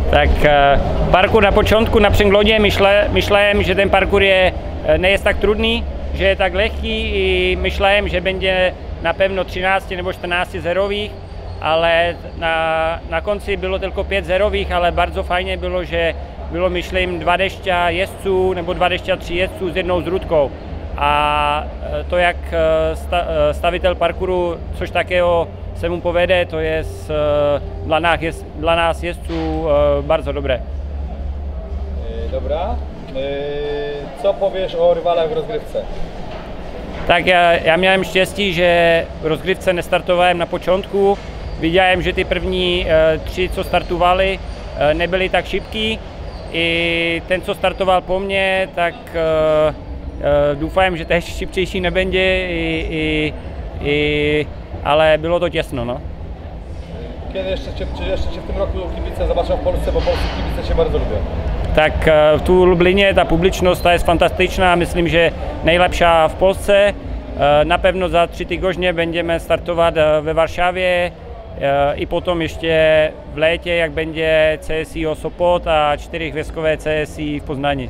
Tak parkour na počátku na Přingloně myšlałem, že ten parkour nie jest tak trudný, že je tak lehký i myšlałem, že będzie na pewno 13 nebo 14 zerových, ale na konci bylo tylko 5 zerových, ale bardzo fajnie bylo, že bylo myslím 20 jezdců nebo 23 jezdců s jednou zrůdkou. A to jak stavitel parkouru, což takého se mu povede, to je dla nás jezdců bardzo dobre. Dobra. Co powiesz o rywalach w rozgrywce? Tak já miałem štěstí, že v rozgrywce nestartovałem na počátku. Viděl, že ty první 3, co startovali, nebyli tak šibký. I ten, co startoval po mně, tak doufám, že teď šibčejší nebude, ale bylo to těsno. No. Kiedy jeszcze cię w tym roku kibice zobaczą w Polsce, bo polscy kibice cię bardzo lubią? Tak tu v Lublině ta publičnost ta je fantastičná, myslím, že nejlepší v Polsce. Napevno za 3 týdny budeme startovat ve Varšavě i potom ještě v létě, jak bude CSI Sopot a 4hvězdkové CSI v Poznani.